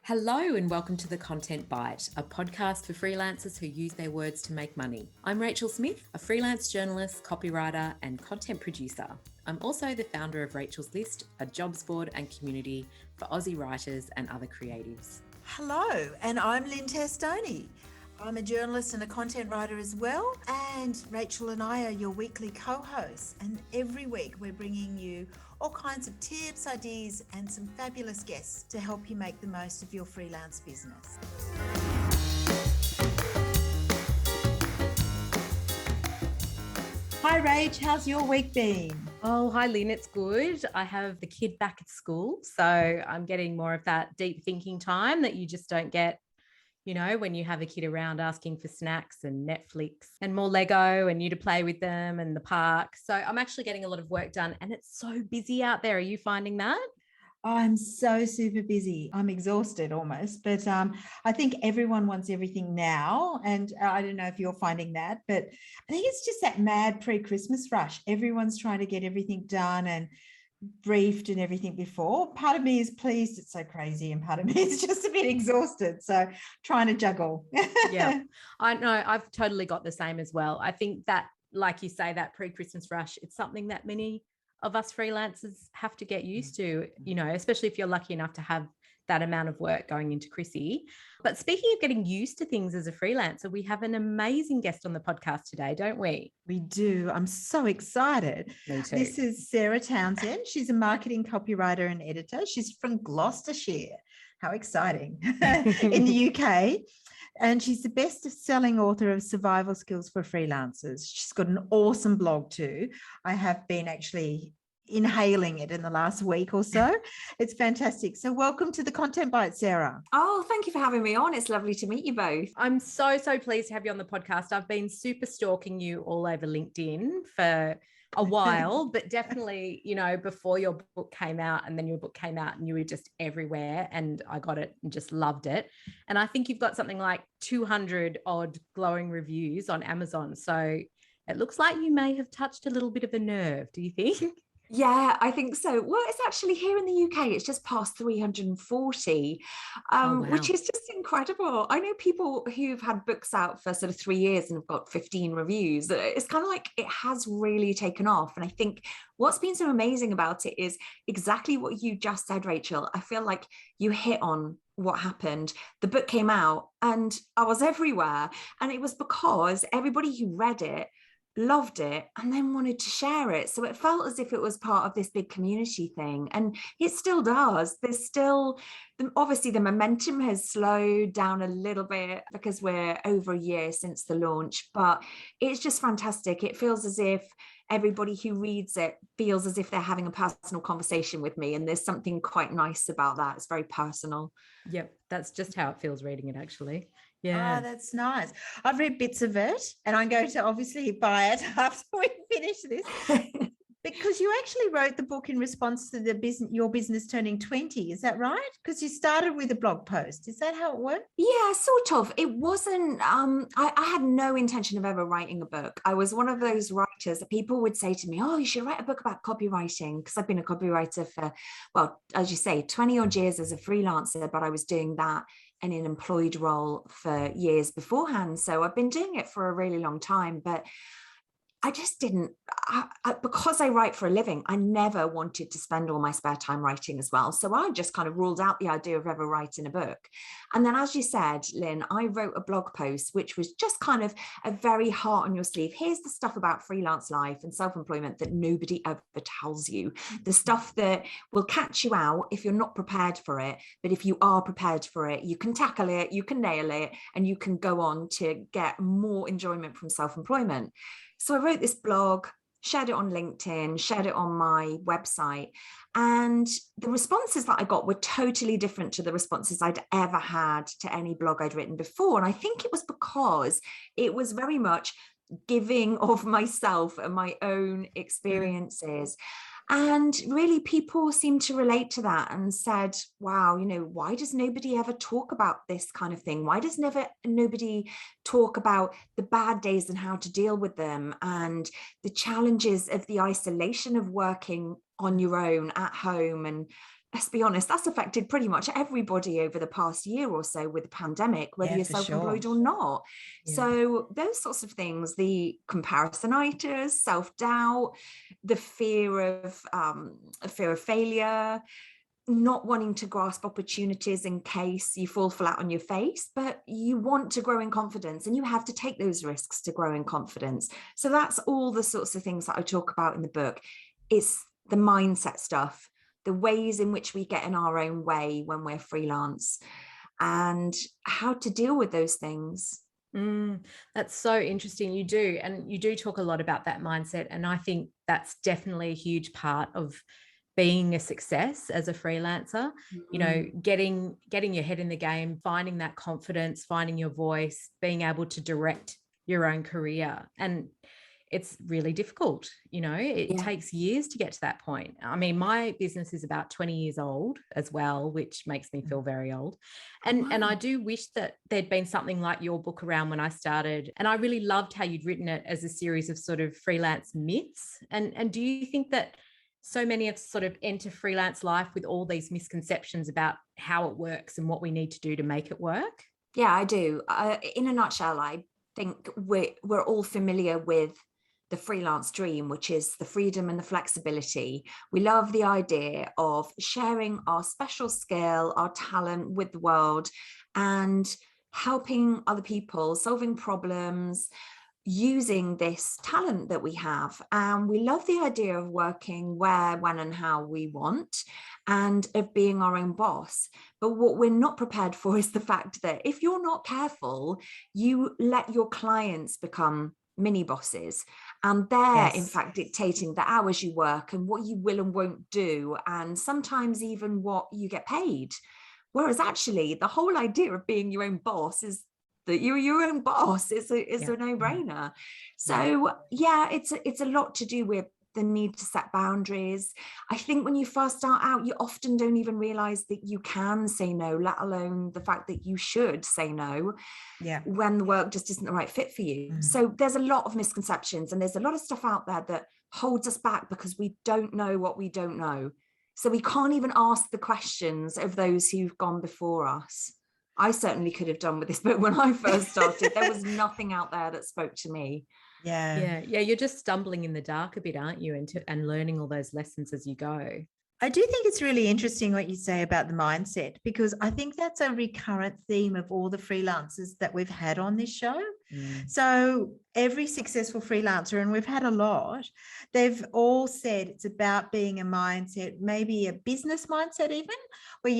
Hello and welcome to the Content Byte, a podcast for freelancers who use their words to make money. I'm Rachel Smith, a freelance journalist, copywriter, and content producer. I'm also the founder of Rachel's List, a jobs board and community for Aussie writers and other creatives. Hello, and I'm Lynn Testoni. I'm a journalist and a content writer as well, and Rachel and I are your weekly co-hosts, and every week we're bringing you all kinds of tips, ideas, and some fabulous guests to help you make the most of your freelance business. Hi Rach, how's your week been? Oh, hi Lynn, it's good. I have the kid back at school, so I'm getting more of that deep thinking time that you just don't get, you know, when you have a kid around asking for snacks and Netflix and more Lego and you to play with them and the park. So I'm actually getting a lot of work done and it's so busy out there. Are you finding that? I'm so super busy. I'm exhausted almost, but I think everyone wants everything now. And I don't know if you're finding that, but I think it's just that mad pre-Christmas rush. Everyone's trying to get everything done and briefed and everything before. Part of me is pleased it's so crazy and part of me is just a bit exhausted. So trying to juggle. Yeah, I know. I've totally got the same as well. I think that, like you say, that pre-Christmas rush, it's something that many of us freelancers have to get used to, you know, especially if you're lucky enough to have that amount of work going into Chrissy. But speaking of getting used to things as a freelancer, we have an amazing guest on the podcast today, don't we? We do. I'm so excited. Me too. This is Sarah Townsend. She's a marketing copywriter and editor. She's from Gloucestershire. How exciting. In the UK. And she's the best-selling author of Survival Skills for Freelancers. She's got an awesome blog too. I have been actually inhaling it in the last week or so. It's fantastic. So welcome to the Content Byte, Sarah. Oh, thank you for having me on. It's lovely to meet you both. I'm so pleased to have you on the podcast. I've been super stalking you all over LinkedIn for a while, but definitely, you know, before your book came out, and then your book came out and you were just everywhere and I got it and just loved it. And I think you've got something like 200 odd glowing reviews on Amazon. So it looks like you may have touched a little bit of a nerve. Do you think? Yeah, I think so. Well, it's actually here in the UK, it's just past 340, Wow. which is just incredible. I know people who've had books out for sort of 3 years and have got 15 reviews. It's kind of like it has really taken off. And I think what's been so amazing about it is exactly what you just said, Rachel. I feel like you hit on what happened. The book came out and I was everywhere. And it was because everybody who read it loved it and then wanted to share it. So it felt as if it was part of this big community thing. And it still does. There's still, obviously the momentum has slowed down a little bit because we're over a year since the launch, but it's just fantastic. It feels as if everybody who reads it feels as if they're having a personal conversation with me. And there's something quite nice about that. It's very personal. Yep. That's just how it feels reading it, actually. Yeah. Oh, that's nice. I've read bits of it and I'm going to obviously buy it after we finish this because you actually wrote the book in response to the business, your business turning 20. Is that right? Because you started with a blog post. Is that how it worked? Yeah, sort of. It wasn't, I had no intention of ever writing a book. I was one of those writers that people would say to me, oh, you should write a book about copywriting, because I've been a copywriter for, well, as you say, 20 odd years as a freelancer, but I was doing that in an employed role for years beforehand. So I've been doing it for a really long time, but I just didn't, because I write for a living, I never wanted to spend all my spare time writing as well. So I just kind of ruled out the idea of ever writing a book. And then, as you said, Lynn, I wrote a blog post, which was just kind of a very heart on your sleeve. Here's the stuff about freelance life and self-employment that nobody ever tells you. The stuff that will catch you out if you're not prepared for it. But if you are prepared for it, you can tackle it, you can nail it, and you can go on to get more enjoyment from self-employment. So I wrote this blog, shared it on LinkedIn, shared it on my website, and the responses that I got were totally different to the responses I'd ever had to any blog I'd written before. And I think it was because it was very much giving of myself and my own experiences. And really, people seemed to relate to that and said, wow, you know, why does nobody ever talk about this kind of thing? Why does nobody talk about the bad days and how to deal with them, and the challenges of the isolation of working on your own at home and let's be honest, that's affected pretty much everybody over the past year or so with the pandemic, whether you're self-employed or not. Yeah. So those sorts of things, the comparisonitis, self-doubt, the fear of failure, not wanting to grasp opportunities in case you fall flat on your face, but you want to grow in confidence and you have to take those risks to grow in confidence. So that's all the sorts of things that I talk about in the book. It's the mindset stuff, the ways in which we get in our own way when we're freelance, and how to deal with those things. That's so interesting. You do. And you do talk a lot about that mindset. And I think that's definitely a huge part of being a success as a freelancer, you know, getting your head in the game, finding that confidence, finding your voice, being able to direct your own career. And it's really difficult, you know, it takes years to get to that point. I mean, my business is about 20 years old as well, which makes me feel very old. And I do wish that there'd been something like your book around when I started. And I really loved how you'd written it as a series of sort of freelance myths. And do you think that so many of sort of enter freelance life with all these misconceptions about how it works and what we need to do to make it work? Yeah, I do. In a nutshell, I think we're all familiar with the freelance dream, which is the freedom and the flexibility. We love the idea of sharing our special skill, our talent with the world, and helping other people, solving problems, using this talent that we have. And we love the idea of working where, when, and how we want, and of being our own boss. But what we're not prepared for is the fact that if you're not careful, you let your clients become mini bosses, and they're in fact dictating the hours you work and what you will and won't do, and sometimes even what you get paid. Whereas actually the whole idea of being your own boss is that you're your own boss. It's a no-brainer. So it's a lot to do with the need to set boundaries. I think when you first start out, you often don't even realize that you can say no, let alone the fact that you should say no when the work just isn't the right fit for you. So there's a lot of misconceptions, and there's a lot of stuff out there that holds us back because we don't know what we don't know. So we can't even ask the questions of those who've gone before us. I certainly could have done with this book when I first started. There was nothing out there that spoke to me. Yeah. You're just stumbling in the dark a bit, aren't you? And learning all those lessons as you go. I do think it's really interesting what you say about the mindset, because I think that's a recurrent theme of all the freelancers that we've had on this show. So every successful freelancer, and we've had a lot, they've all said it's about being a mindset, maybe a business mindset even, where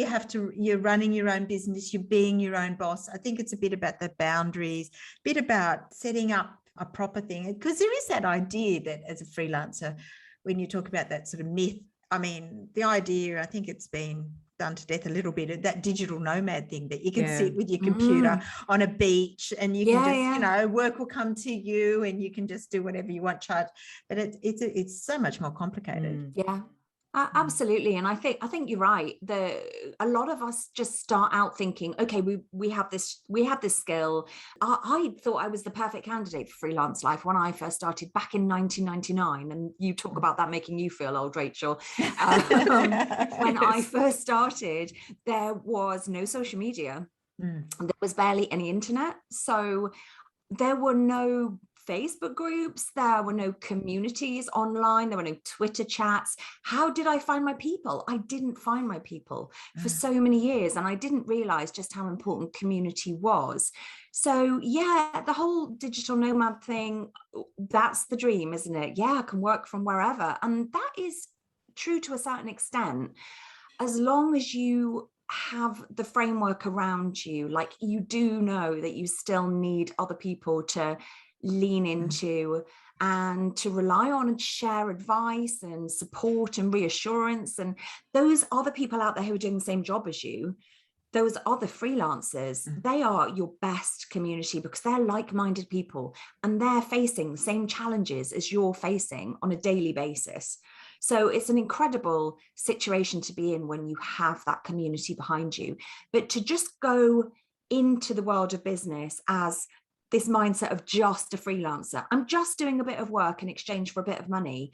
you're running your own business, you're being your own boss. I think it's a bit about the boundaries, a bit about setting up a proper thing, because there is that idea that as a freelancer, when you talk about that sort of myth, I mean, the idea, I think it's been done to death a little bit, that digital nomad thing, that you can sit with your computer on a beach and you can just, you know, work will come to you and you can just do whatever you want, charge. But it's so much more complicated. Yeah. Absolutely. And I think you're right. A lot of us just start out thinking, okay, we have this skill. I thought I was the perfect candidate for freelance life when I first started back in 1999. And you talk about that making you feel old, Rachel. When I first started, there was no social media. There was barely any internet. So there were no Facebook groups, there were no communities online, there were no Twitter chats. How did I find my people? I didn't find my people for so many years, and I didn't realize just how important community was. So yeah, the whole digital nomad thing, that's the dream, isn't it? Yeah, I can work from wherever. And that is true to a certain extent, as long as you have the framework around you, like you do know that you still need other people to lean into and to rely on and share advice and support and reassurance. And those other people out there who are doing the same job as you, those other freelancers, they are your best community, because they're like-minded people and they're facing the same challenges as you're facing on a daily basis. So it's an incredible situation to be in when you have that community behind you. But to just go into the world of business as this mindset of just a freelancer, I'm just doing a bit of work in exchange for a bit of money,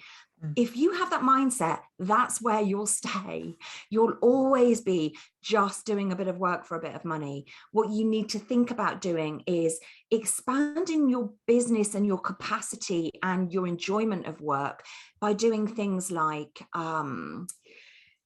If you have that mindset, that's where you'll stay. You'll always be just doing a bit of work for a bit of money. What you need to think about doing is expanding your business and your capacity and your enjoyment of work by doing things like,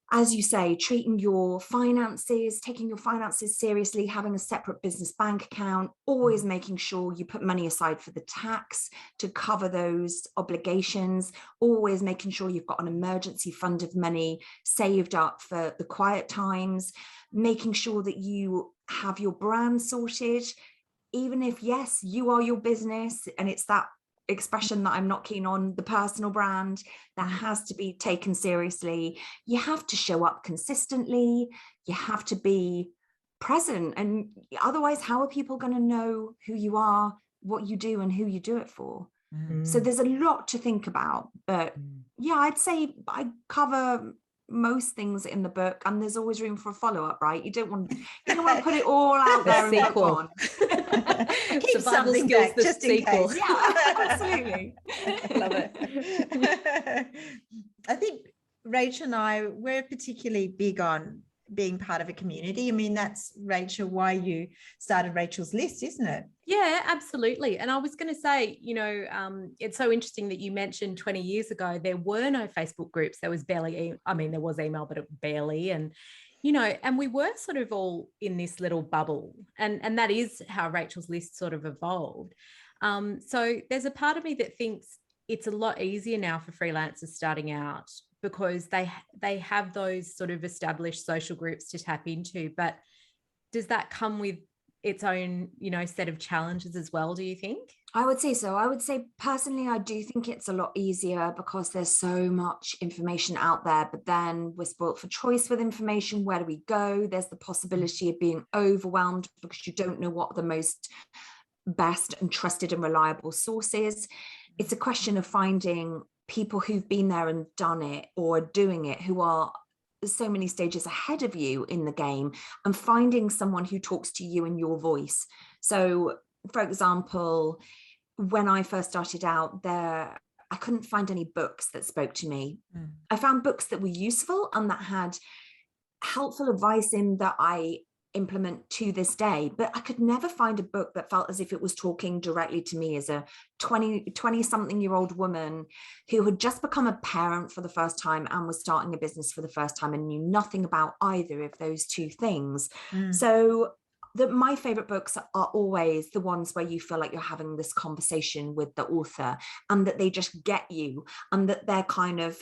as you say, treating your finances, taking your finances seriously, having a separate business bank account, always making sure you put money aside for the tax to cover those obligations, always making sure you've got an emergency fund of money saved up for the quiet times, making sure that you have your brand sorted, even if, yes, you are your business, and it's that expression that I'm not keen on, the personal brand, that has to be taken seriously. You have to show up consistently. You have to be present. And otherwise, how are people going to know who you are, what you do, and who you do it for? So there's a lot to think about. But yeah, I'd say I cover most things in the book, and there's always room for a follow-up, right? You don't want to put it all out there in book one. Keep something back just in case. Yeah, absolutely. Love it. I think Rachel and I, we're particularly big on being part of a community. I mean, that's, Rachel, why you started Rachel's List, isn't it? Yeah, absolutely. And I was going to say, it's so interesting that you mentioned 20 years ago, there were no Facebook groups. There was barely, there was email, but barely. And, and we were sort of all in this little bubble. And that is how Rachel's List sort of evolved. So there's a part of me that thinks it's a lot easier now for freelancers starting out, because they have those sort of established social groups to tap into. But does that come with its own, set of challenges as well, do you think? I would say so. I would say personally, I do think it's a lot easier because there's so much information out there, but then we're spoilt for choice with information. Where do we go? There's the possibility of being overwhelmed because you don't know what the most best and trusted and reliable source is. It's a question of finding people who've been there and done it, or doing it, who are so many stages ahead of you in the game, and finding someone who talks to you in your voice. So, for example, when I first started out there, I couldn't find any books that spoke to me. I found books that were useful and that had helpful advice in that I implement to this day, but I could never find a book that felt as if it was talking directly to me as a 20 something year old woman who had just become a parent for the first time and was starting a business for the first time and knew nothing about either of those two things. So my favorite books are always the ones where you feel like you're having this conversation with the author, and that they just get you, and that they're kind of,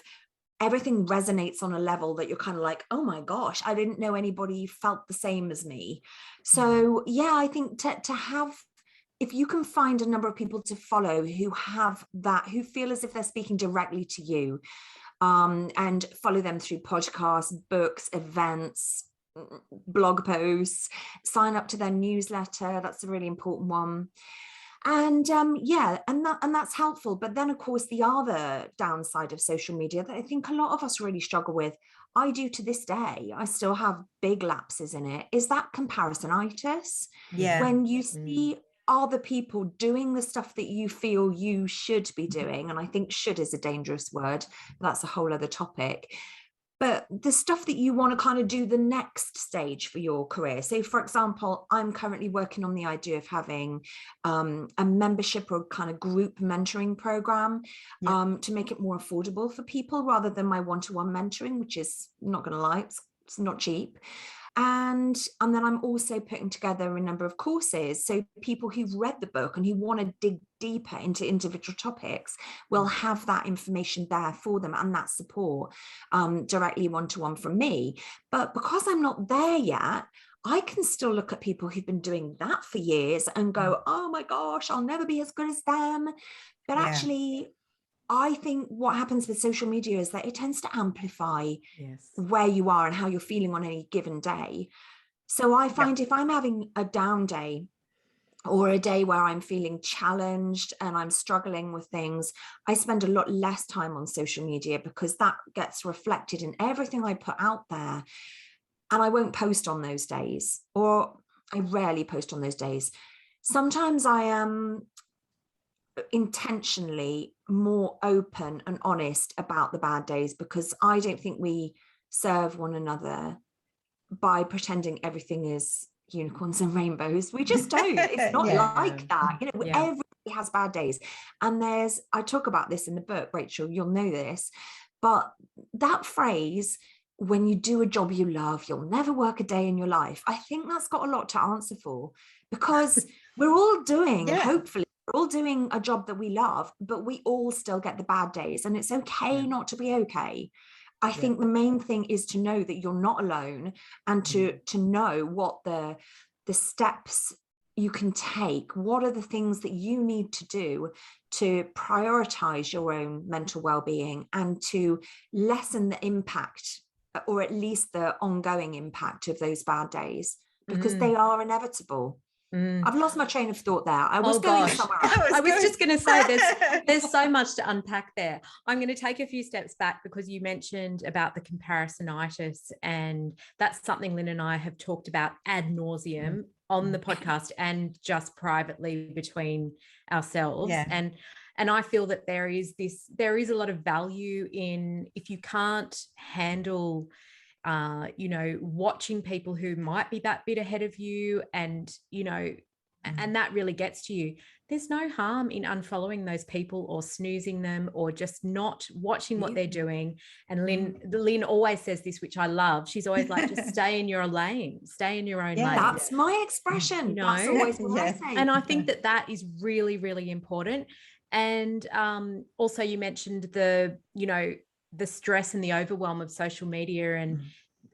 everything resonates on a level that you're kind of like, oh my gosh, I didn't know anybody felt the same as me. So yeah, I think to have, if you can find a number of people to follow who have that, who feel as if they're speaking directly to you, and follow them through podcasts, books, events, blog posts, sign up to their newsletter. That's a really important one. And and that's helpful. But then, of course, the other downside of social media that I think a lot of us really struggle with, I do to this day, I still have big lapses in it, is that comparisonitis. Yeah. When you see other people doing the stuff that you feel you should be doing, and I think should is a dangerous word, but that's a whole other topic. But the stuff that you want to kind of do the next stage for your career. So, for example, I'm currently working on the idea of having a membership or kind of group mentoring program to make it more affordable for people rather than my one-to-one mentoring, which is, not going to lie, it's not cheap. And then I'm also putting together a number of courses. So people who've read the book and who want to dig deeper into individual topics will have that information there for them and that support directly one-to-one from me. But because I'm not there yet, I can still look at people who've been doing that for years and go, oh my gosh, I'll never be as good as them. But actually, I think what happens with social media is that it tends to amplify where you are and how you're feeling on any given day. So I find if I'm having a down day or a day where I'm feeling challenged and I'm struggling with things, I spend a lot less time on social media because that gets reflected in everything I put out there. And I won't post on those days, or I rarely post on those days. Sometimes I am intentionally more open and honest about the bad days, because I don't think we serve one another by pretending everything is unicorns and rainbows. We just don't. It's not like that. You know, everybody has bad days. And I talk about this in the book, Rachel, you'll know this, but that phrase, when you do a job you love, you'll never work a day in your life, I think that's got a lot to answer for, because we're all doing, hopefully, we're all doing a job that we love, but we all still get the bad days, and it's okay not to be okay. I think the main thing is to know that you're not alone, and to know what the steps you can take. What are the things that you need to do to prioritize your own mental well-being and to lessen the impact, or at least the ongoing impact, of those bad days, because they are inevitable. I've lost my train of thought there. I was going somewhere else. I was just going to say there's so much to unpack there. I'm going to take a few steps back, because you mentioned about the comparisonitis, and that's something Lynn and I have talked about ad nauseum on the podcast and just privately between ourselves. And I feel that there is a lot of value in, if you can't handle you know, watching people who might be that bit ahead of you, and, you know, and that really gets to you, there's no harm in unfollowing those people or snoozing them, or just not watching what they're doing. And Lynn always says this, which I love. She's always like, just stay in your lane, stay in your own lane. That's my expression. You know? That's always what I say. And I think that is really, really important. And also you mentioned the stress and the overwhelm of social media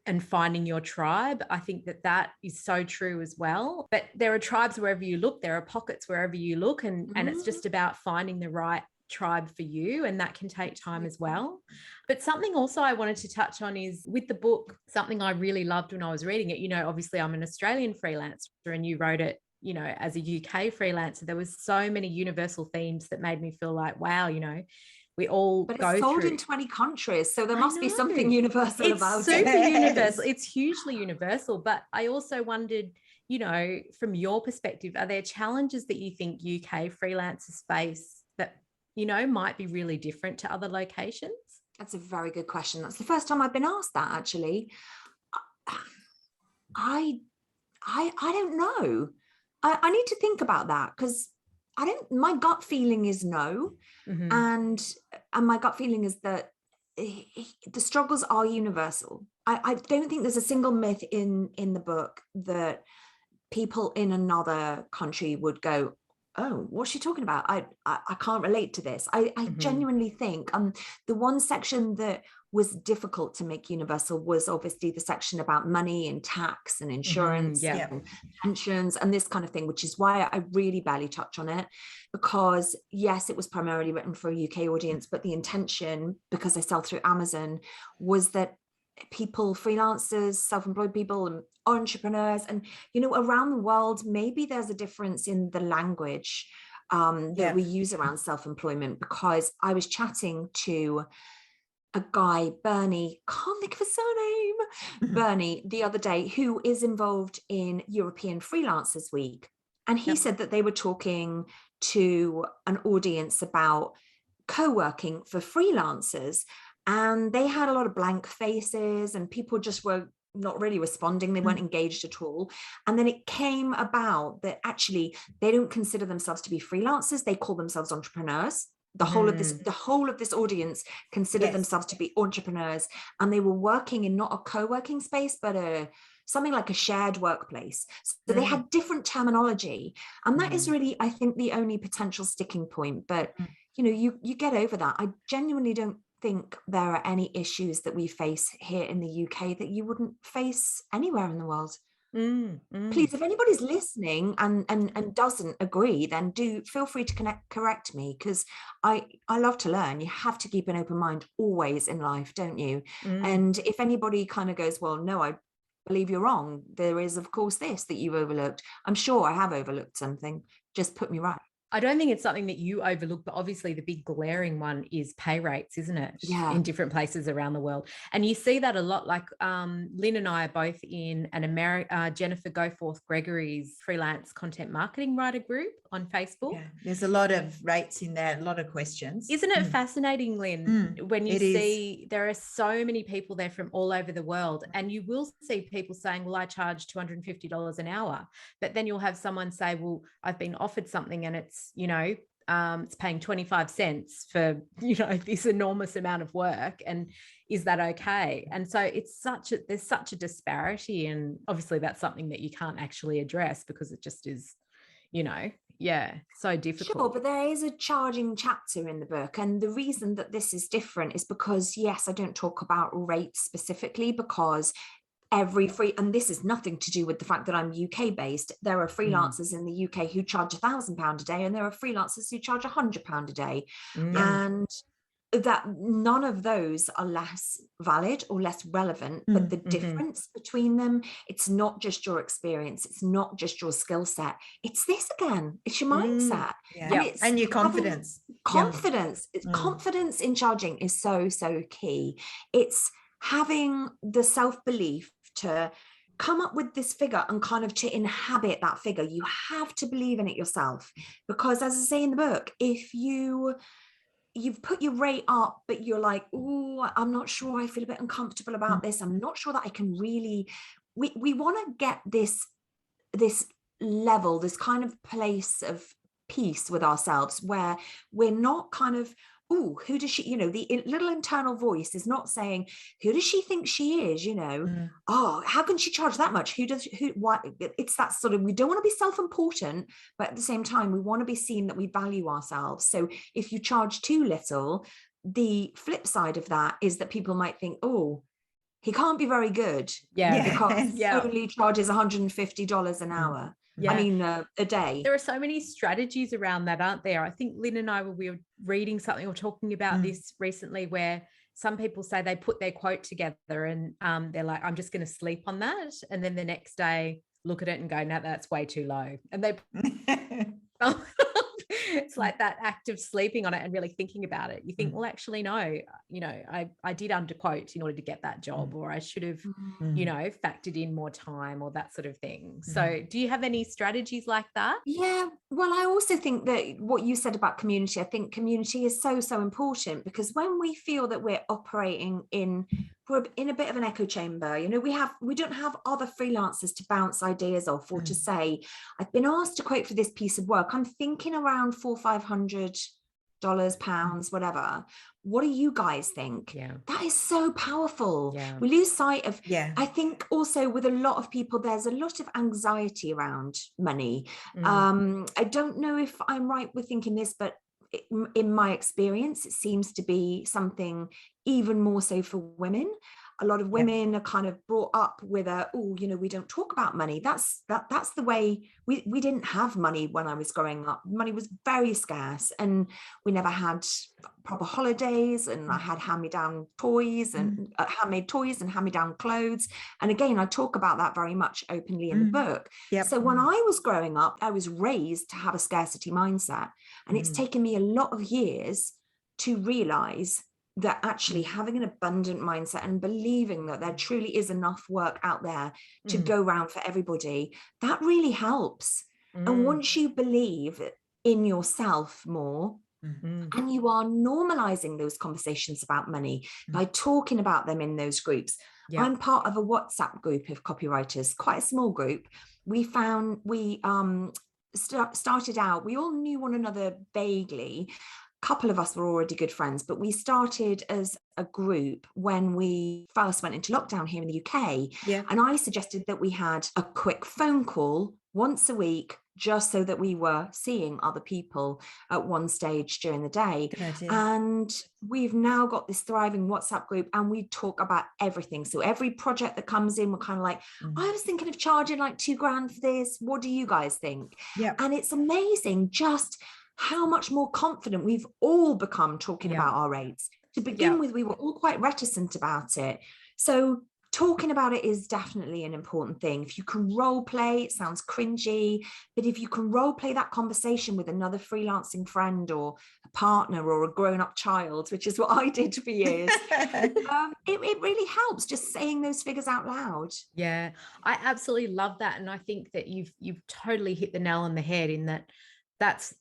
and finding your tribe. I think that is so true as well. But there are tribes wherever you look, there are pockets wherever you look, and it's just about finding the right tribe for you, and that can take time as well. But something also I wanted to touch on is, with the book, something I really loved when I was reading it, you know, obviously I'm an Australian freelancer and you wrote it, you know, as a UK freelancer. There was so many universal themes that made me feel like, wow, you know, we all but go it's sold through in 20 countries, so there must be something universal about it. It's super universal. It's hugely universal. But I also wondered, you know, from your perspective, are there challenges that you think UK freelancers face that, you know, might be really different to other locations? That's a very good question. That's the first time I've been asked that, actually. I don't know. I need to think about that, because my gut feeling is no. And my gut feeling is that the struggles are universal. I don't think there's a single myth in the book that people in another country would go, oh, what's she talking about? I can't relate to this. I genuinely think the one section that was difficult to make universal was obviously the section about money and tax and insurance and pensions and this kind of thing, which is why I really barely touch on it, because yes, it was primarily written for a UK audience, but the intention, because I sell through Amazon, was that people, freelancers, self-employed people and entrepreneurs, and, you know, around the world, maybe there's a difference in the language that we use around self-employment, because I was chatting to a guy, Bernie, can't think of his surname, Bernie, the other day, who is involved in European Freelancers Week. And he said that they were talking to an audience about co-working for freelancers. And they had a lot of blank faces and people just were not really responding. They weren't engaged at all. And then it came about that actually they don't consider themselves to be freelancers. They call themselves entrepreneurs. The whole of this audience considered themselves to be entrepreneurs, and they were working in not a co-working space, but something like a shared workplace. So they had different terminology, and that is really, I think, the only potential sticking point. But you know, you get over that. I genuinely don't think there are any issues that we face here in the UK that you wouldn't face anywhere in the world. Please, if anybody's listening and doesn't agree, then do feel free to correct me, because I love to learn. You have to keep an open mind always in life, don't you? And if anybody kind of goes, well, no, I believe you're wrong, there is of course this that you've overlooked. I'm sure I have overlooked something. Just put me right. I don't think it's something that you overlook, but obviously the big glaring one is pay rates, isn't it? Yeah. In different places around the world. And you see that a lot, like Lynn and I are both in an Jennifer Goforth Gregory's freelance content marketing writer group on Facebook. Yeah, there's a lot of rates in there, a lot of questions. Isn't it fascinating, Lynn, when you see there are so many people there from all over the world, and you will see people saying, well, I charge $250 an hour, but then you'll have someone say, well, I've been offered something and it's, you know, it's paying 25 cents for, you know, this enormous amount of work. And is that okay? And so there's such a disparity. And obviously that's something that you can't actually address because it just is, you know, so difficult. Sure, but there is a charging chapter in the book. And the reason that this is different is because, yes, I don't talk about rates specifically because and this is nothing to do with the fact that I'm UK based. There are freelancers in the UK who charge £1,000 a day, and there are freelancers who charge £100 a day. And that none of those are less valid or less relevant, but the difference between them, it's not just your experience, it's not just your skill set, it's this again, it's your mindset. And your confidence. Confidence in charging is so key. It's having the self-belief to come up with this figure and kind of to inhabit that figure. You have to believe in it yourself, because as I say in the book, if you've put your rate up, but you're like, oh, I'm not sure, I feel a bit uncomfortable about this, I'm not sure that I can really, we want to get this level, this kind of place of peace with ourselves where we're not kind of, oh, who does she, you know, the little internal voice is not saying, who does she think she is, you know, oh, how can she charge that much? Why? It's that sort of, we don't want to be self-important, but at the same time, we want to be seen that we value ourselves. So if you charge too little, the flip side of that is that people might think, oh, he can't be very good because he only charges $150 an hour. I mean, a day. There are so many strategies around that, aren't there? I think Lynn and I we were reading something or talking about this recently, where some people say they put their quote together and they're like, I'm just going to sleep on that. And then the next day look at it and go, no, that's way too low. And they it's like that act of sleeping on it and really thinking about it. You think, well, actually, no, you know, I did underquote in order to get that job, or I should have, you know, factored in more time or that sort of thing. So do you have any strategies like that? Yeah, well, I also think that what you said about community, I think community is so important, because when we feel that we're operating we're in a bit of an echo chamber, you know, we don't have other freelancers to bounce ideas off, or to say, I've been asked to quote for this piece of work, I'm thinking around $400-500, pounds, whatever. What do you guys think? That is so powerful. We lose sight of, I think also with a lot of people, there's a lot of anxiety around money. I don't know if I'm right with thinking this, but in my experience, it seems to be something even more so for women. A lot of women are kind of brought up with you know, we don't talk about money. That's the way we didn't have money when I was growing up. Money was very scarce, and we never had proper holidays, and I had hand-me-down toys and handmade toys and hand-me-down clothes. And again, I talk about that very much openly in the book. So when I was growing up, I was raised to have a scarcity mindset, and it's taken me a lot of years to realize that actually having an abundant mindset and believing that there truly is enough work out there to go around for everybody, that really helps. And once you believe in yourself more, and you are normalizing those conversations about money by talking about them in those groups. I'm part of a WhatsApp group of copywriters, quite a small group. We started out, we all knew one another vaguely. Couple of us were already good friends, but we started as a group when we first went into lockdown here in the UK. And I suggested that we had a quick phone call once a week, just so that we were seeing other people at one stage during the day. And we've now got this thriving WhatsApp group, and we talk about everything. So every project that comes in, we're kind of like, I was thinking of charging like $2,000 for this. What do you guys think? And it's amazing just how much more confident we've all become talking about our rates. To begin with, we were all quite reticent about it. So talking about it is definitely an important thing. If you can role play, it sounds cringy, but if you can role play that conversation with another freelancing friend or a partner or a grown-up child, which is what I did for years, it really helps just saying those figures out loud. Yeah, I absolutely love that. And I think that you've totally hit the nail on the head in that that's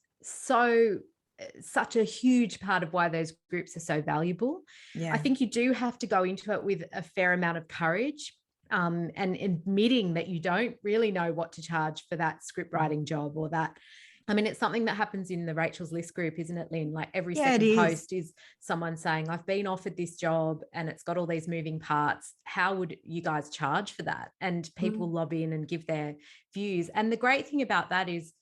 such a huge part of why those groups are so valuable. Yeah. I think you do have to go into it with a fair amount of courage, and admitting that you don't really know what to charge for that script writing job or that. I mean, it's something that happens in the Rachel's List group, isn't it, Lynn? Like every second post is someone saying, I've been offered this job and it's got all these moving parts. How would you guys charge for that? And people lob in and give their views. And the great thing about that is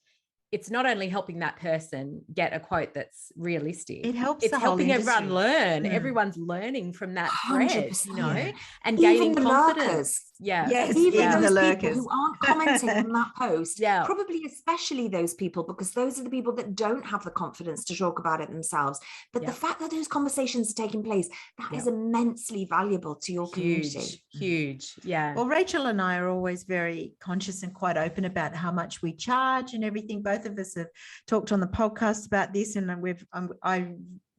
it's not only helping that person get a quote that's realistic, it helps it's helping everyone learn. Mm. Everyone's learning from that thread, you know, and even gaining the confidence. Lurkers. Yeah. Yes, even the those lurkers people who aren't commenting on that post, Yeah. probably especially those people, because those are the people that don't have the confidence to talk about it themselves. But the fact that those conversations are taking place, that is immensely valuable to your community. Huge. Yeah. Well, Rachel and I are always very conscious and quite open about how much we charge and everything. Both of us have talked on the podcast about this, and I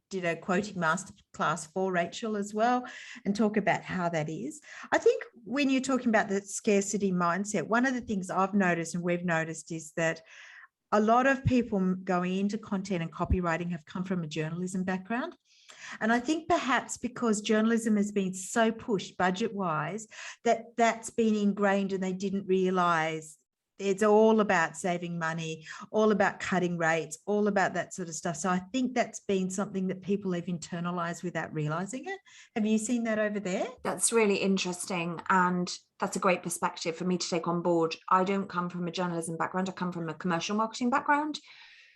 did a quoting masterclass for Rachel as well, and talk about how that is. I think when you're talking about the scarcity mindset, one of the things I've noticed and we've noticed is that a lot of people going into content and copywriting have come from a journalism background. And I think perhaps because journalism has been so pushed budget-wise, that's been ingrained and they didn't realise it's all about saving money, all about cutting rates, all about that sort of stuff. So I think that's been something that people have internalized without realizing it. Have you seen that over there? That's really interesting. And that's a great perspective for me to take on board. I don't come from a journalism background. I come from a commercial marketing background.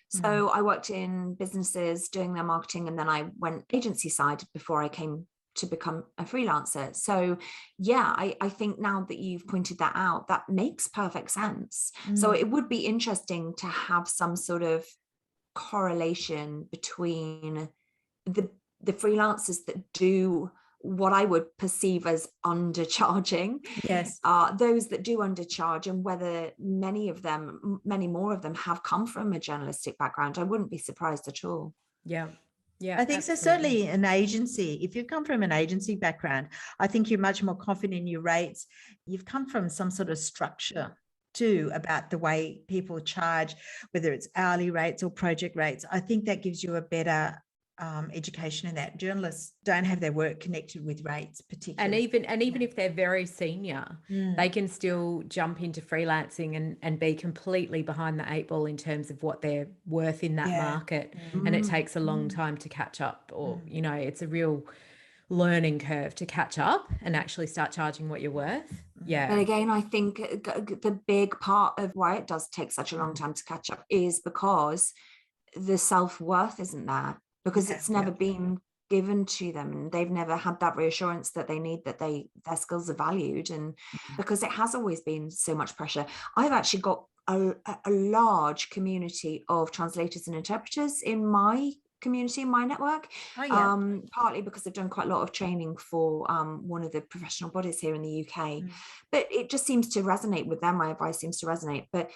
So I worked in businesses doing their marketing, and then I went agency side before I came to become a freelancer. So yeah, I think now that you've pointed that out, that makes perfect sense. So it would be interesting to have some sort of correlation between the freelancers that do what I would perceive as undercharging, those that do undercharge, and whether many more of them have come from a journalistic background. I wouldn't be surprised at all. Yeah, I think so. Certainly an agency, if you come from an agency background, I think you're much more confident in your rates. You've come from some sort of structure too about the way people charge, whether it's hourly rates or project rates. I think that gives you a better education in that. Journalists don't have their work connected with rates particularly. And even if they're very senior, they can still jump into freelancing and be completely behind the eight ball in terms of what they're worth in that market. And it takes a long time to catch up, or, you know, it's a real learning curve to catch up and actually start charging what you're worth. Yeah. But again, I think the big part of why it does take such a long time to catch up is because the self-worth isn't there, because it's never been given to them, and they've never had that reassurance that they need, that their skills are valued, and because it has always been so much pressure. I've actually got a large community of translators and interpreters in my community, in my network, partly because I've done quite a lot of training for one of the professional bodies here in the UK, but it just seems to resonate with them. My advice seems to resonate. But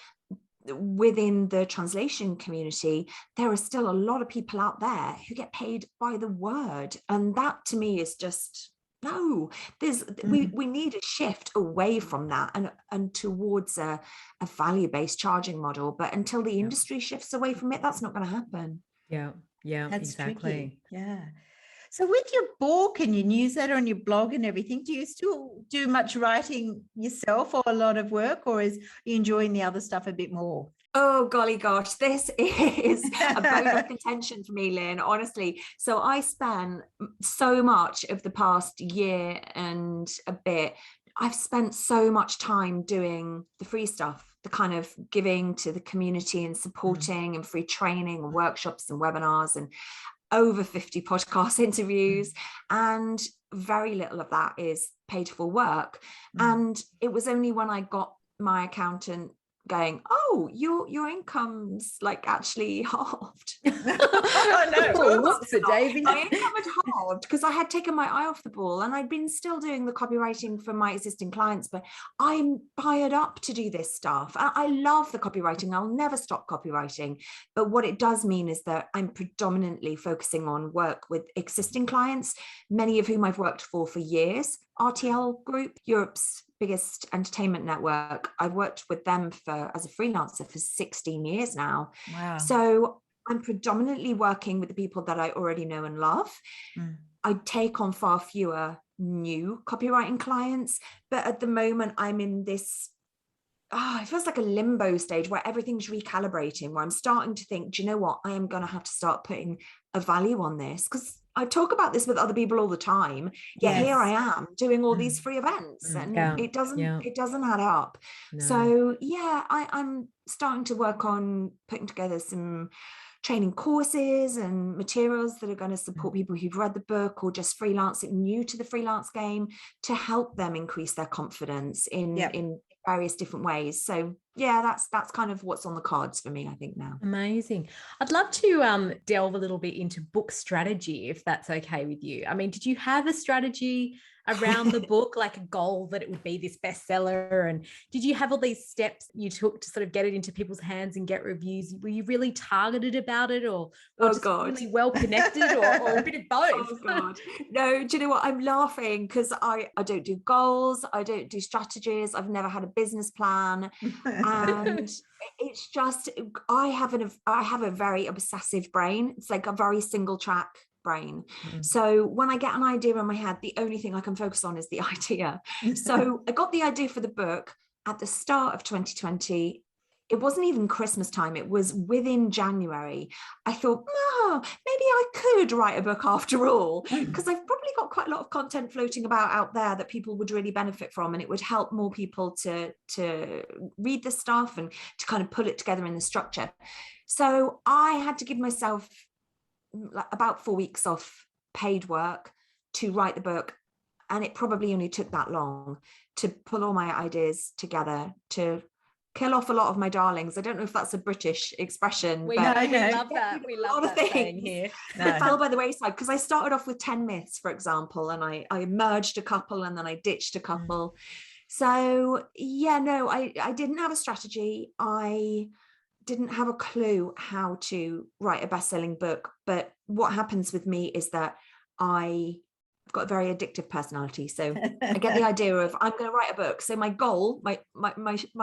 within the translation community, there are still a lot of people out there who get paid by the word, and that to me is just we need a shift away from that and towards a value-based charging model. But until the industry shifts away from it, that's not going to happen. Yeah, that's exactly. Tricky. Yeah. So with your book and your newsletter and your blog and everything, do you still do much writing yourself, or a lot of work, or are you enjoying the other stuff a bit more? Oh, golly gosh, this is a bone of contention for me, Lynn, honestly. So I spent so much of the past year and a bit, I've spent so much time doing the free stuff, the kind of giving to the community and supporting and free training and workshops and webinars, and over 50 podcast interviews, and very little of that is paid for work. And it was only when I got my accountant going, oh, your income's like actually halved. Oh no, what's it, Davey? My income had odd because I had taken my eye off the ball and I'd been still doing the copywriting for my existing clients, but I'm fired up to do this stuff. I love the copywriting. I'll never stop copywriting. But what it does mean is that I'm predominantly focusing on work with existing clients, many of whom I've worked for years. RTL Group, Europe's biggest entertainment network. I've worked with them as a freelancer for 16 years now. Wow. So I'm predominantly working with the people that I already know and love. I take on far fewer new copywriting clients, but at the moment I'm in this, it feels like a limbo stage where everything's recalibrating, where I'm starting to think, do you know what? I am going to have to start putting a value on this, because I talk about this with other people all the time. Yet here I am doing all these free events, and it doesn't add up. No. So I'm starting to work on putting together some training courses and materials that are going to support people who've read the book or just freelancing, new to the freelance game, to help them increase their confidence in various different ways. So that's kind of what's on the cards for me, I think, now. Amazing. I'd love to delve a little bit into book strategy, if that's okay with you. I mean, did you have a strategy around the book, like a goal that it would be this bestseller? And did you have all these steps you took to sort of get it into people's hands and get reviews? Were you really targeted about it, or just really well connected, or a bit of both? Oh God. No, do you know what? I'm laughing because I don't do goals. I don't do strategies. I've never had a business plan. And it's just, I have a very obsessive brain. It's like a very single track brain. So when I get an idea in my head, the only thing I can focus on is the idea. So I got the idea for the book at the start of 2020. It wasn't even Christmas time. It was within January. I thought, maybe I could write a book after all, because I've probably got quite a lot of content floating about out there that people would really benefit from, and it would help more people to read the stuff and to kind of put it together in the structure. So I had to give myself about 4 weeks off paid work to write the book, and it probably only took that long to pull all my ideas together, to kill off a lot of my darlings. I don't know if that's a British expression. We love that. We love that saying here. It fell by the wayside because I started off with 10 myths, for example, and I merged a couple and then I ditched a couple. So I didn't have a strategy. I didn't have a clue how to write a best-selling book. But what happens with me is that I've got a very addictive personality. So I get the idea of, I'm going to write a book. So my goal, my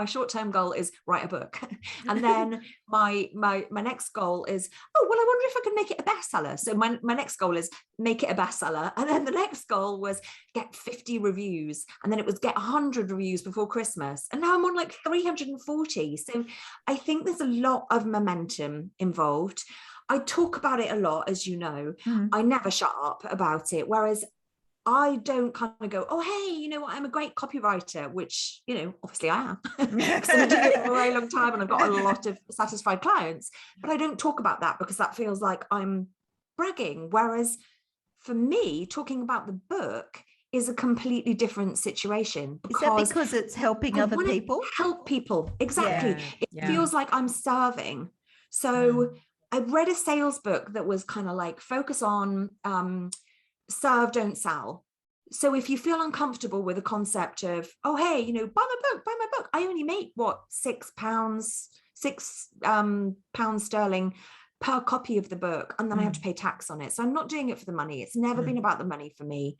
short-term goal is write a book. And then my next goal is, I wonder if I could make it a bestseller. So my next goal is make it a bestseller. And then the next goal was get 50 reviews. And then it was get 100 reviews before Christmas. And now I'm on like 340. So I think there's a lot of momentum involved. I talk about it a lot, as you know. I never shut up about it. Whereas I don't kind of go, oh, hey, you know what? I'm a great copywriter, which, obviously I am. Because I've been doing it for a very long time and I've got a lot of satisfied clients. But I don't talk about that because that feels like I'm bragging. Whereas for me, talking about the book is a completely different situation. Is that because it's helping other people? Help people. Exactly. It feels like I'm serving. So I read a sales book that was kind of like focus on serve, don't sell. So if you feel uncomfortable with the concept of, oh, hey, buy my book. I only make £6 sterling per copy of the book. And then I have to pay tax on it. So I'm not doing it for the money. It's never been about the money for me.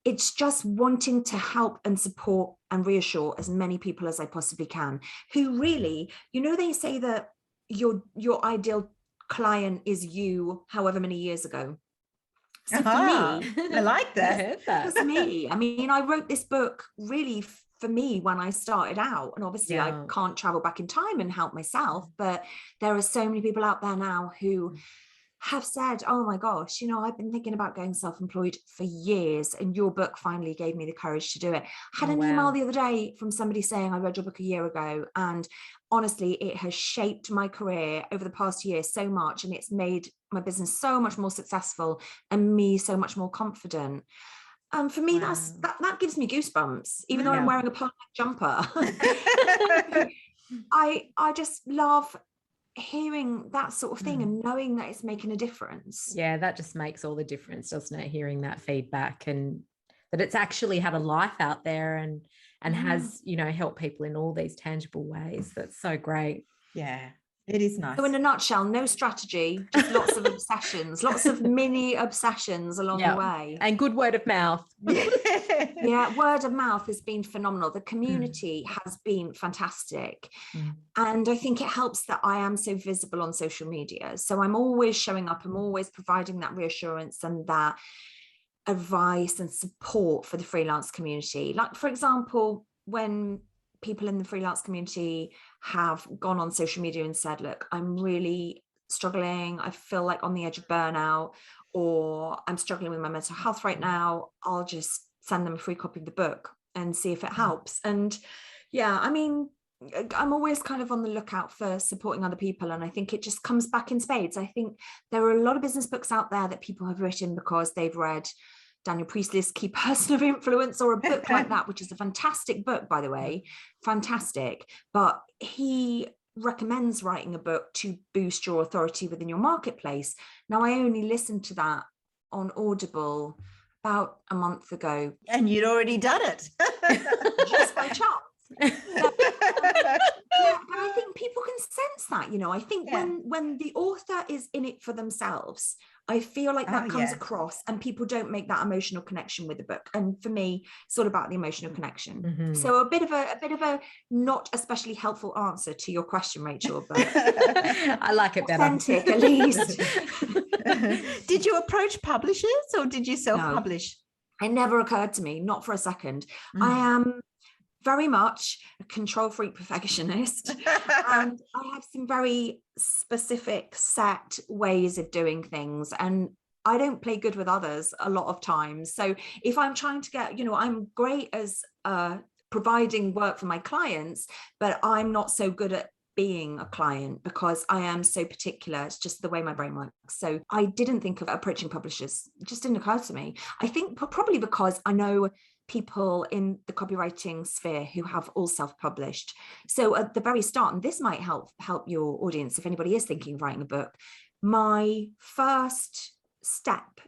It's just wanting to help and support and reassure as many people as I possibly can, who really, they say that your ideal client is you however many years ago. So for me, I like that. For me, I mean, I wrote this book really for me when I started out, and obviously I can't travel back in time and help myself, but there are so many people out there now who have said, oh my gosh, I've been thinking about going self-employed for years, and your book finally gave me the courage to do it. I had an email the other day from somebody saying, I read your book a year ago, and honestly, it has shaped my career over the past year so much, and it's made my business so much more successful and me so much more confident. And for me, that gives me goosebumps, even though I'm wearing a polo jumper. I just love hearing that sort of thing and knowing that it's making a difference. Yeah, that just makes all the difference, doesn't it? Hearing that feedback and that it's actually had a life out there and has, you know, helped people in all these tangible ways. That's so great. Yeah, it is nice. So in a nutshell, no strategy, just lots of obsessions, lots of mini obsessions along the way. And good word of mouth. Yeah, word of mouth has been phenomenal. The community has been fantastic. And I think it helps that I am so visible on social media. So I'm always showing up, I'm always providing that reassurance and that advice and support for the freelance community. Like, for example, when people in the freelance community have gone on social media and said, look, I'm really struggling, I feel like on the edge of burnout, or I'm struggling with my mental health right now, I'll just send them a free copy of the book and see if it helps. And yeah, I mean, I'm always kind of on the lookout for supporting other people. And I think it just comes back in spades. I think there are a lot of business books out there that people have written because they've read Daniel Priestley's Key Person of Influence or a book like that, which is a fantastic book, by the way, fantastic. But he recommends writing a book to boost your authority within your marketplace. Now, I only listened to that on Audible about a month ago. And you'd already done it. Just by chance. But I think people can sense that, you know. I think when the author is in it for themselves, I feel like that comes across and people don't make that emotional connection with the book. And for me, it's all about the emotional connection. So a bit of a not especially helpful answer to your question, Rachel, but I like it better. Authentic, at least. Did you approach publishers or did you self-publish? No, it never occurred to me, not for a second. I am very much a control freak perfectionist, and I have some very specific set ways of doing things, and I don't play good with others a lot of times. So if I'm trying to get, you know, I'm great as providing work for my clients, but I'm not so good at being a client because I am so particular. It's just the way my brain works. So I didn't think of approaching publishers. It just didn't occur to me. I think probably because I know people in the copywriting sphere who have all self-published. So at the very start, and this might help your audience if anybody is thinking of writing a book, my first step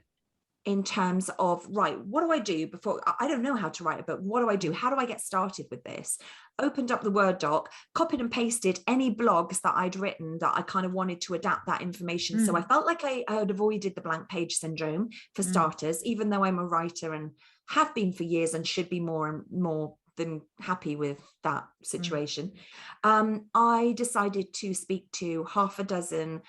in terms of, right, what do I do before, I don't know how to write a book, what do I do? How do I get started with this? Opened up the Word doc, copied and pasted any blogs that I'd written that I kind of wanted to adapt that information. So I felt like I had avoided the blank page syndrome for starters, even though I'm a writer and have been for years and should be more and more than happy with that situation. I decided to speak to half a dozen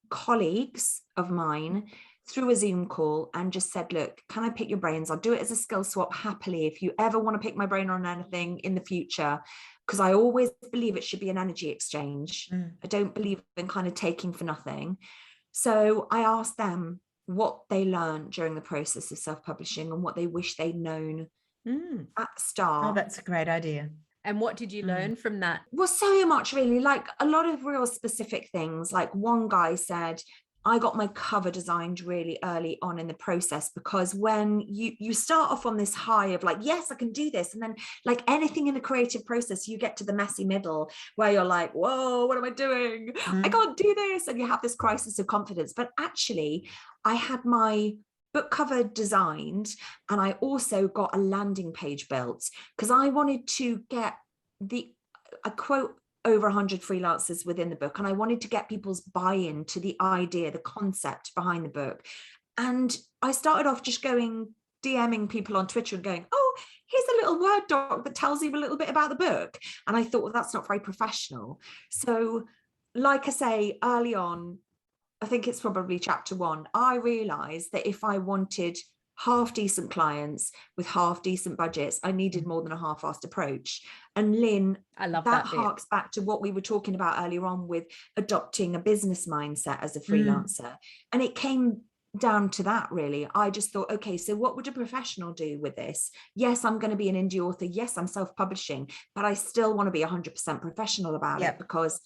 colleagues of mine through a Zoom call and just said, look, can I pick your brains? I'll do it as a skill swap happily if you ever want to pick my brain on anything in the future, because I always believe it should be an energy exchange. I don't believe in kind of taking for nothing. So I asked them what they learned during the process of self-publishing and what they wish they'd known at the start. Oh, that's a great idea. And what did you learn from that? Well, so much really, like a lot of real specific things. Like one guy said, I got my cover designed really early on in the process, because when you start off on this high of like, yes, I can do this. And then like anything in the creative process, you get to the messy middle where you're like, whoa, what am I doing? I can't do this. And you have this crisis of confidence. But actually, I had my book cover designed and I also got a landing page built because I wanted to get I quote over 100 freelancers within the book, and I wanted to get people's buy-in to the idea, the concept behind the book. And I started off just DMing people on Twitter and going, oh, here's a little Word doc that tells you a little bit about the book. And I thought, well, that's not very professional. So like I say, early on, I think it's probably chapter 1, I realized that if I wanted half decent clients with half decent budgets, I needed more than a half-assed approach. And Lynn, I love that harks back to what we were talking about earlier on with adopting a business mindset as a freelancer. And it came down to that really. I just thought, okay, so what would a professional do with this? Yes, I'm going to be an indie author. Yes, I'm self-publishing, but I still want to be 100% professional about it because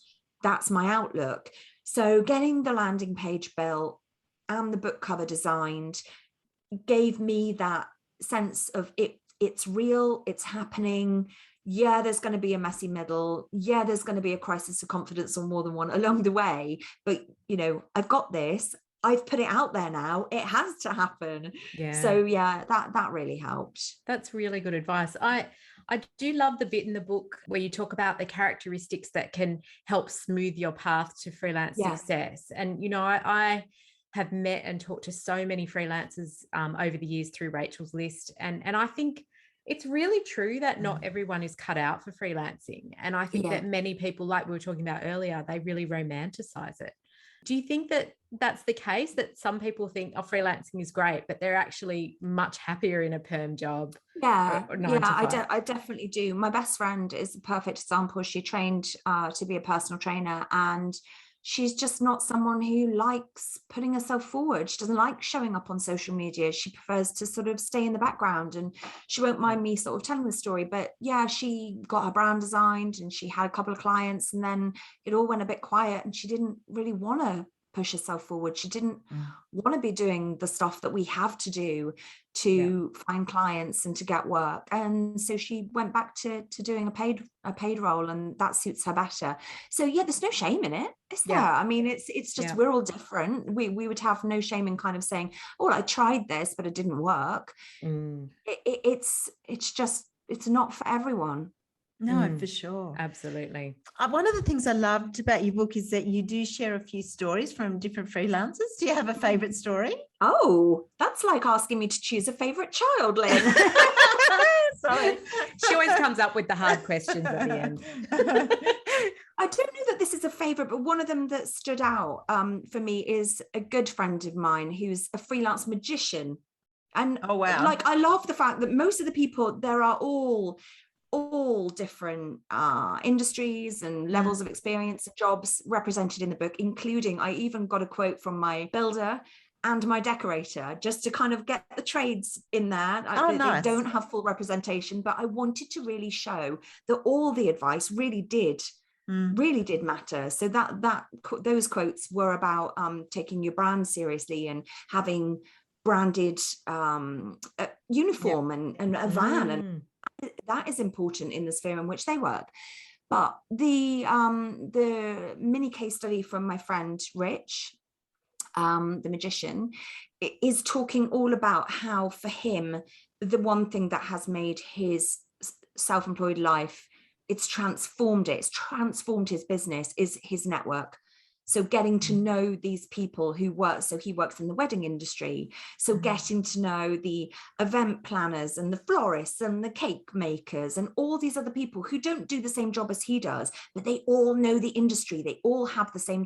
that's my outlook. So getting the landing page built and the book cover designed gave me that sense of it's real, it's happening. Yeah, there's going to be a messy middle. Yeah, there's going to be a crisis of confidence or more than one along the way. But, you know, I've got this. I've put it out there now. It has to happen. Yeah. So yeah, that really helped. That's really good advice. I do love the bit in the book where you talk about the characteristics that can help smooth your path to freelance success. And, you know, I have met and talked to so many freelancers over the years through Rachel's List. And I think it's really true that not everyone is cut out for freelancing. And I think that many people, like we were talking about earlier, they really romanticize it. Do you think that that's the case, that some people think, oh, freelancing is great, but they're actually much happier in a perm job? Yeah, I definitely do. My best friend is a perfect example. She trained to be a personal trainer, and she's just not someone who likes putting herself forward. She doesn't like showing up on social media. She prefers to sort of stay in the background, and she won't mind me sort of telling the story. But yeah, she got her brand designed and she had a couple of clients, and then it all went a bit quiet and she didn't really want to push herself forward. She didn't want to be doing the stuff that we have to do to find clients and to get work. And so she went back to doing a paid role, and that suits her better. So yeah, there's no shame in it, is there? I mean, it's just we're all different. We would have no shame in kind of saying, oh, I tried this, but it didn't work. It's not for everyone. No, for sure. Absolutely. One of the things I loved about your book is that you do share a few stories from different freelancers. Do you have a favorite story? Oh, that's like asking me to choose a favorite child, Lynn. Sorry. She always comes up with the hard questions at the end. I don't know that this is a favorite, but one of them that stood out for me is a good friend of mine who's a freelance magician. And like, I love the fact that most of the people there are all different industries and levels of experience and jobs represented in the book, including, I even got a quote from my builder and my decorator, just to kind of get the trades in there. Nice. They don't have full representation, but I wanted to really show that all the advice really did matter. So those quotes were about taking your brand seriously and having branded uniform and a van, and that is important in the sphere in which they work. But the mini case study from my friend Rich, the magician, is talking all about how for him, the one thing that has made his self-employed life, it's transformed his business, is his network. So getting to know these people who work, so he works in the wedding industry. So getting to know the event planners and the florists and the cake makers and all these other people who don't do the same job as he does, but they all know the industry. They all have the same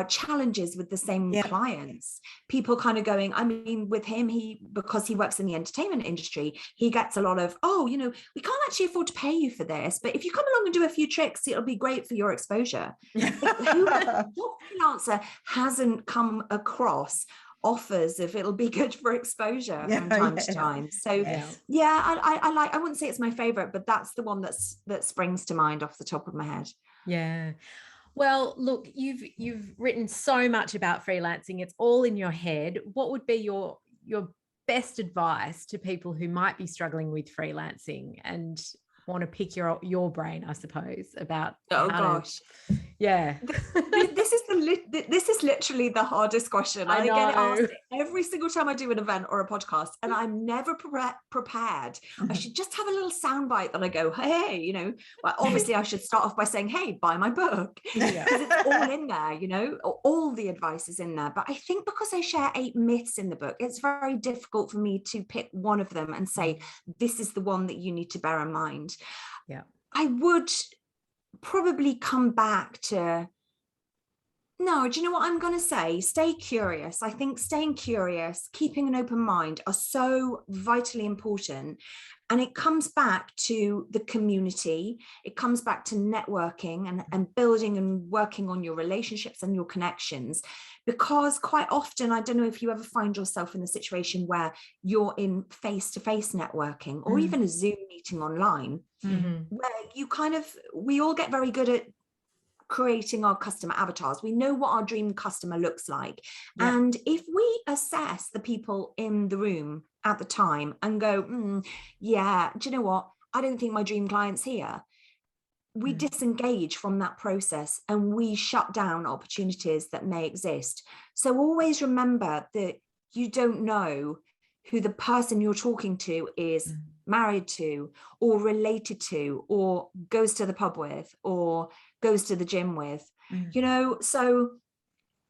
challenges with the same clients. People kind of going, I mean, with him, because he works in the entertainment industry, he gets a lot of, oh, you know, we can't actually afford to pay you for this, but if you come along and do a few tricks, it'll be great for your exposure. What freelancer hasn't come across offers if it'll be good for exposure from time to time? So I wouldn't say it's my favorite, but that's the one that springs to mind off the top of my head. Well, look, you've written so much about freelancing. It's all in your head. What would be your best advice to people who might be struggling with freelancing and want to pick your brain, I suppose, about this is literally the hardest question. I get it asked every single time I do an event or a podcast, and I'm never prepared. I should just have a little soundbite that I go, hey, you know, well, obviously I should start off by saying, hey, buy my book, because it's all in there, you know, all the advice is in there. But I think because I share 8 myths in the book, it's very difficult for me to pick one of them and say, this is the one that you need to bear in mind. I would probably come back to, no, do you know what I'm going to say? Stay curious. I think staying curious, keeping an open mind are so vitally important. And it comes back to the community. It comes back to networking and building and working on your relationships and your connections. Because quite often, I don't know if you ever find yourself in a situation where you're in face-to-face networking or even a Zoom meeting online, where we all get very good at creating our customer avatars. We know what our dream customer looks like. And if we assess the people in the room at the time and go, yeah, do you know what? I don't think my dream client's here. We disengage from that process and we shut down opportunities that may exist. So always remember that you don't know who the person you're talking to is married to or related to or goes to the pub with or goes to the gym with, you know, so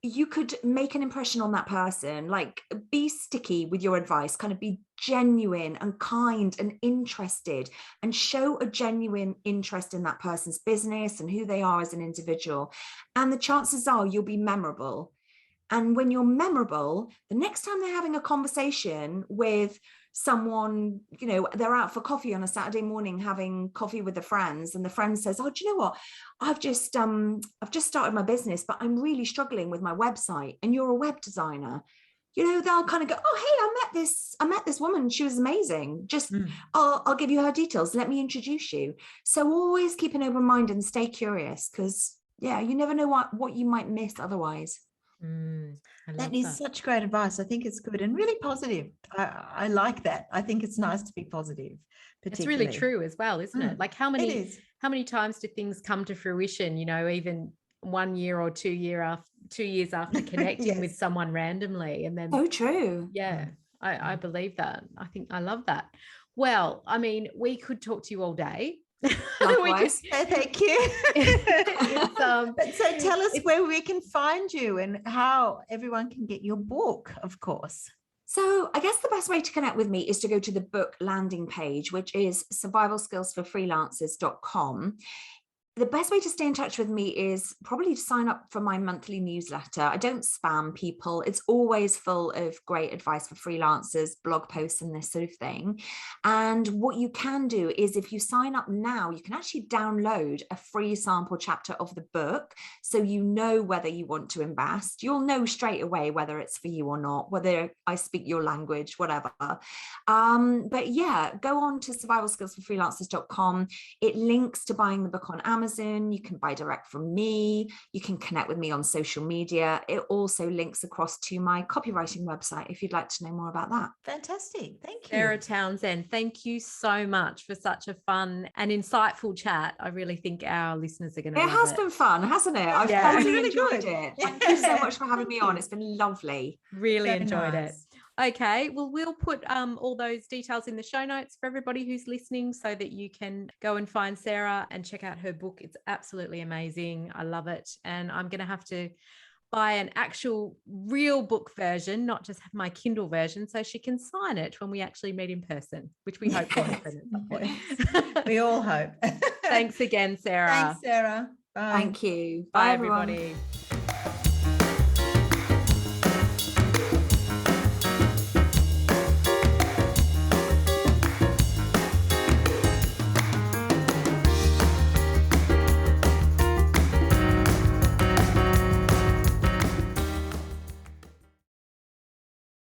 you could make an impression on that person, like be sticky with your advice, kind of be genuine and kind and interested and show a genuine interest in that person's business and who they are as an individual. And the chances are you'll be memorable. And when you're memorable, the next time they're having a conversation with someone, you know, they're out for coffee on a Saturday morning, having coffee with the friends, and the friend says, oh, do you know what? I've just started my business, but I'm really struggling with my website. And you're a web designer. You know, they'll kind of go, oh, hey, I met this woman. She was amazing. Just, I'll give you her details. Let me introduce you. So always keep an open mind and stay curious, because yeah, you never know what you might miss otherwise. That is such great advice. I think it's good and really positive. I like that. I think it's nice to be positive. It's really true as well, isn't it? Like how many times do things come to fruition, you know, even 1 year or 2 years after connecting with someone randomly, and then so true. I believe that. I think I love that. Well, I mean, we could talk to you all day. Likewise. Thank you. But so tell us where we can find you and how everyone can get your book, of course. So I guess the best way to connect with me is to go to the book landing page, which is survivalskillsforfreelancers.com. The best way to stay in touch with me is probably to sign up for my monthly newsletter. I don't spam people. It's always full of great advice for freelancers, blog posts, and this sort of thing. And what you can do is if you sign up now, you can actually download a free sample chapter of the book. So you know whether you want to invest. You'll know straight away whether it's for you or not, whether I speak your language, whatever. But yeah, go on to survivalskillsforfreelancers.com. It links to buying the book on Amazon. You can buy direct from me. You can connect with me on social media. It also links across to my copywriting website if you'd like to know more about that. Fantastic. Thank you. Sarah Townsend, thank you so much for such a fun and insightful chat. I really think our listeners are going to love it. It has been fun, hasn't it? I've really enjoyed it. Thank you so much for having me on. It's been lovely. Really enjoyed it. Okay, well, we'll put all those details in the show notes for everybody who's listening so that you can go and find Sarah and check out her book. It's absolutely amazing. I love it. And I'm going to have to buy an actual real book version, not just have my Kindle version, so she can sign it when we actually meet in person, which we hope will happen at some point. We all hope. Thanks again, Sarah. Thanks, Sarah. Bye. Thank you. Bye everybody.